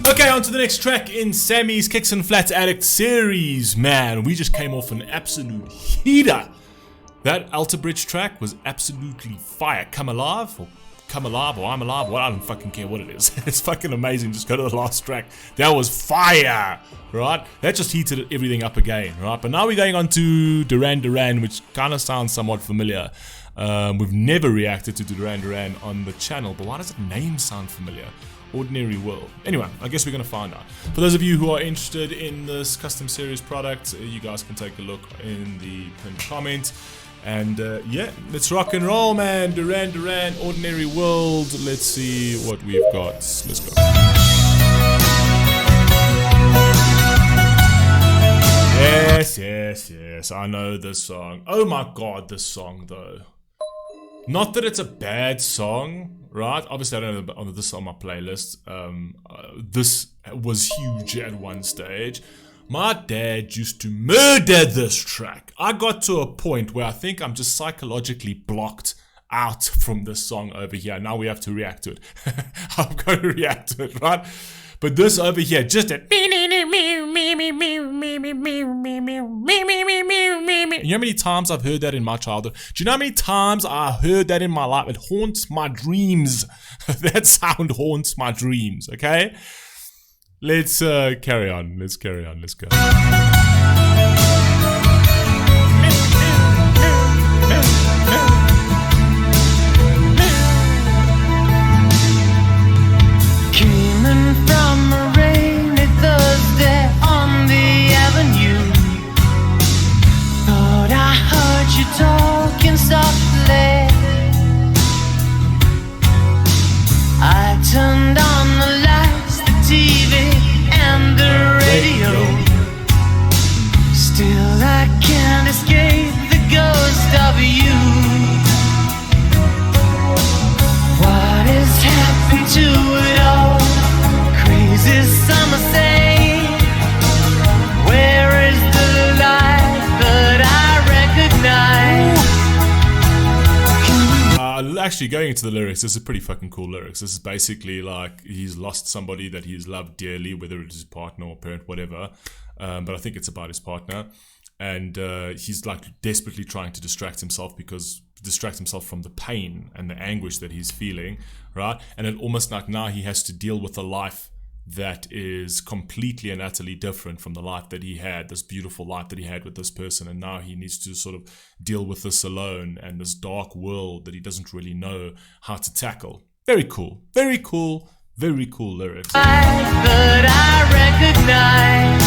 Okay, on to the next track in Sammy's Kicks and Flats Addict series. Man, we just came off an absolute heater. That Alter Bridge track was absolutely fire. Come Alive, or I'm Alive, well, I don't fucking care what it is. It's fucking amazing. Just go to the last track. That was fire, right? That just heated everything up again, right? But now we're going on to Duran Duran, which kind of sounds somewhat familiar. We've never reacted to Duran Duran on the channel, but why does the name sound familiar? Ordinary World. Anyway, I guess we're gonna find out. For those of you who are interested in this custom series product, you guys can take a look in the pinned comment. And yeah, let's rock and roll, man. Duran Duran, Ordinary World. Let's see what we've got. Let's go. Yes. I know this song. Oh my god, this song though. Not that it's a bad song, right? Obviously, I don't know this on my playlist. This was huge at one stage. My dad used to murder this track. I got to a point where I think I'm just psychologically blocked out from this song over here. Now we have to react to it. I'm going to react to it, right? But this over here, just that. You know how many times I've heard that in my childhood? Do you know how many times I heard that in my life? It haunts my dreams. That sound haunts my dreams, okay? Let's carry on. Let's go. Came in from a rainy Thursday on the avenue. Thought I heard you talking softly. I turned on the lights, the TV and the radio. Still I can't escape the ghost of you. What has happened to it all? Crazy summer say, where is the light that I recognize? Actually, going into the lyrics, this is pretty fucking cool lyrics. This is basically like he's lost somebody that he's loved dearly, whether it's his partner or parent, whatever. But I think it's about his partner, and he's like desperately trying to distract himself from the pain and the anguish that he's feeling, right? And it almost like now he has to deal with a life that is completely and utterly different from the life that he had, this beautiful life that he had with this person, and now he needs to sort of deal with this alone and this dark world that he doesn't really know how to tackle. Very cool lyrics. That I recognize,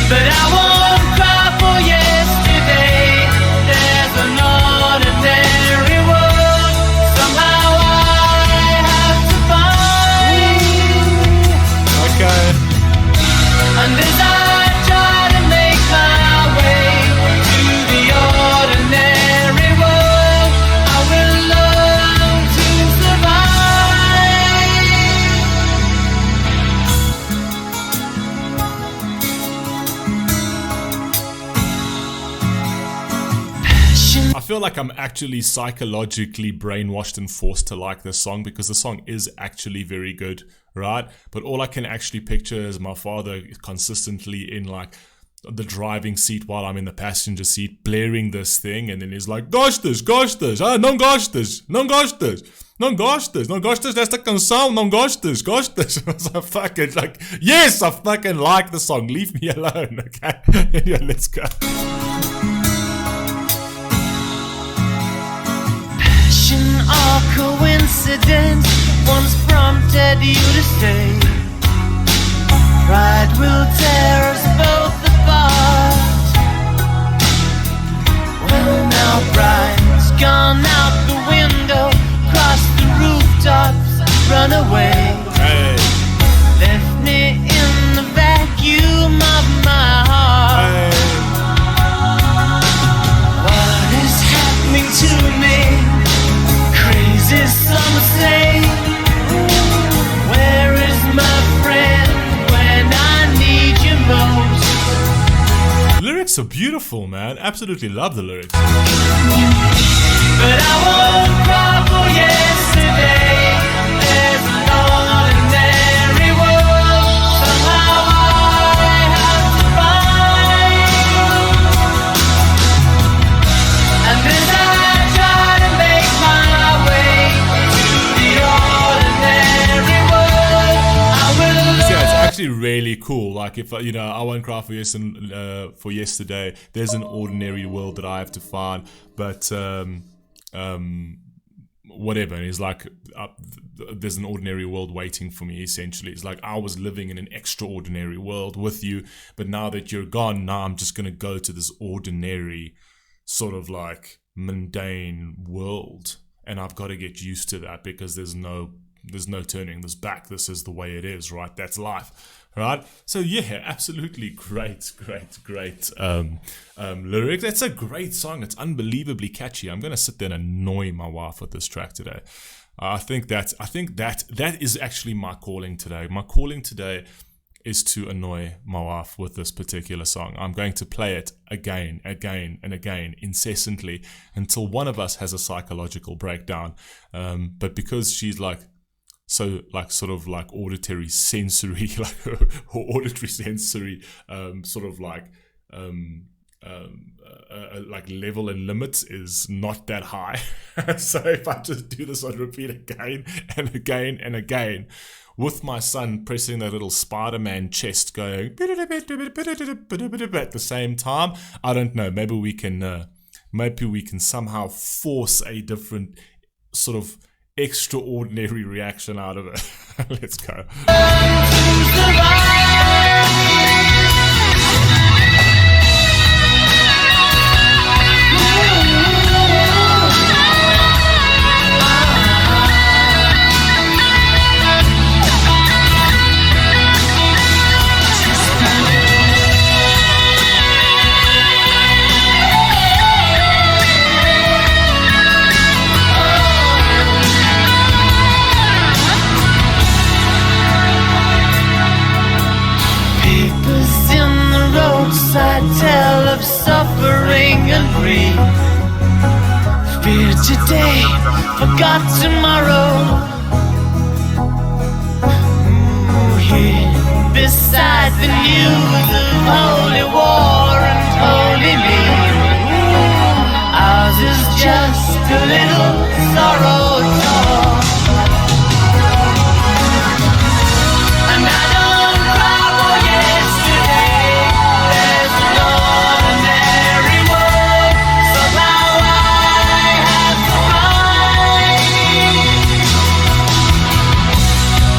but I won't cry for yesterday. There's an ordinary world somehow I have to find. Okay. And as I try to make my way to the ordinary world, I will learn to survive. I feel like I'm actually psychologically brainwashed and forced to like this song because the song is actually very good, right? But all I can actually picture is my father consistently in like the driving seat while I'm in the passenger seat blaring this thing, and then he's like, gosh this, não gostas, that's the canção, não gostas. I was like, fucking like, yes, I fucking like the song, leave me alone, okay? Yeah, let's go. Or coincidence once prompted you to stay. Pride will tear us both apart. Well, now pride's gone out the window, cross the rooftops, run away. Hey. Left me in the vacuum of my heart. Hey. What is happening to me? Crazy summer say, where is my friend when I need you most? Lyrics are beautiful, man. Absolutely love the lyrics. But I won't cry for yesterday. There's actually really cool. Like if I won't cry for yesterday. There's an ordinary world that I have to find, but whatever. And he's like, there's an ordinary world waiting for me. Essentially, it's like I was living in an extraordinary world with you, but now that you're gone, now I'm just gonna go to this ordinary, sort of like mundane world, and I've got to get used to that because there's no turning this back. This is the way it is, right? That's life, right? So yeah, absolutely great lyrics. It's a great song. It's unbelievably catchy. I'm gonna sit there and annoy my wife with this track today. I think that is actually my calling today. My calling today is to annoy my wife with this particular song. I'm going to play it again and again, incessantly, until one of us has a psychological breakdown. But because she's like, so like sort of like auditory sensory, like her auditory sensory sort of like level and limits is not that high. So if I just do this on repeat again and again and again, with my son pressing that little Spider-Man chest going at the same time, I don't know, maybe we can somehow force a different sort of extraordinary reaction out of it. Let's go. Tell of suffering and grief. Fear today, forgot tomorrow. Here beside the news of holy war and holy me. Ours is just a little sorrow talk. And I don't cry for yesterday. There's an ordinary world, so now I have to find.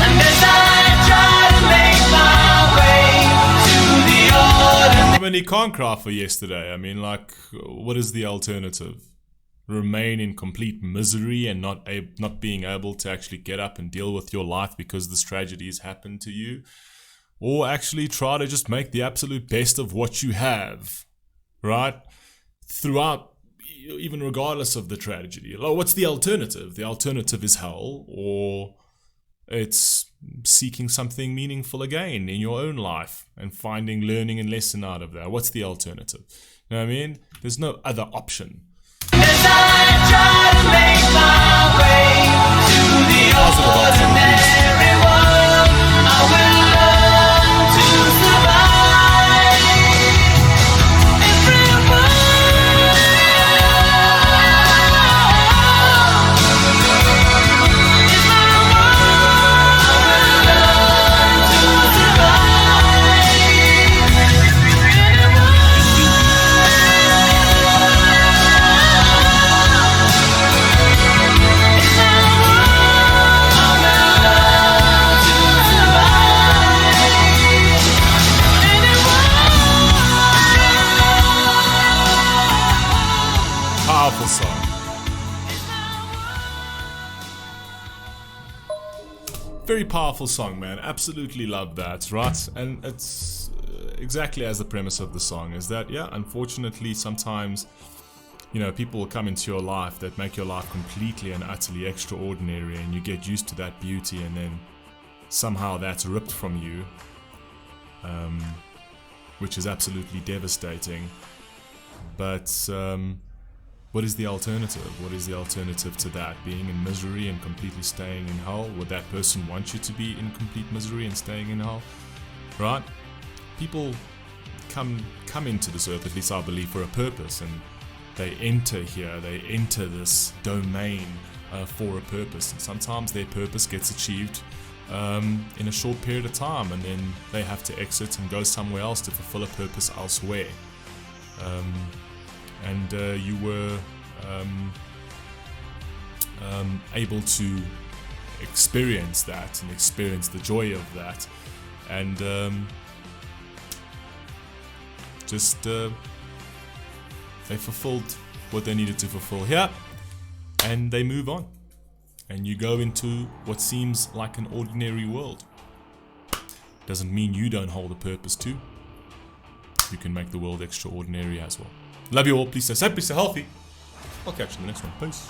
And as I try to make my way to the ordinary. I mean, you can't cry for yesterday. I mean, like, what is the alternative? Remain in complete misery and not being able to actually get up and deal with your life because this tragedy has happened to you? Or actually try to just make the absolute best of what you have, right? Throughout, even regardless of the tragedy. Like, what's the alternative? The alternative is hell, or it's seeking something meaningful again in your own life and finding learning and lesson out of that. What's the alternative? You know what I mean? There's no other option. As I try to make my way to the ordinary world, I will learn to survive. Everyone is my world. I will learn to survive. Powerful song. Very powerful song, man. Absolutely love that, right? And it's exactly as the premise of the song is that, yeah, unfortunately, sometimes, you know, people will come into your life that make your life completely and utterly extraordinary, and you get used to that beauty, and then somehow that's ripped from you, which is absolutely devastating. But what is the alternative? What is the alternative to that? Being in misery and completely staying in hell? Would that person want you to be in complete misery and staying in hell? Right? People come into this earth, at least I believe, for a purpose, and they enter here, they enter this domain for a purpose. And sometimes their purpose gets achieved in a short period of time, and then they have to exit and go somewhere else to fulfill a purpose elsewhere. And you were able to experience that and experience the joy of that, and they fulfilled what they needed to fulfill here, and they move on, and you go into what seems like an ordinary world. Doesn't mean you don't hold a purpose too. You can make the world extraordinary as well. Love you all. Please stay safe, please stay healthy. I'll catch you in the next one. Peace.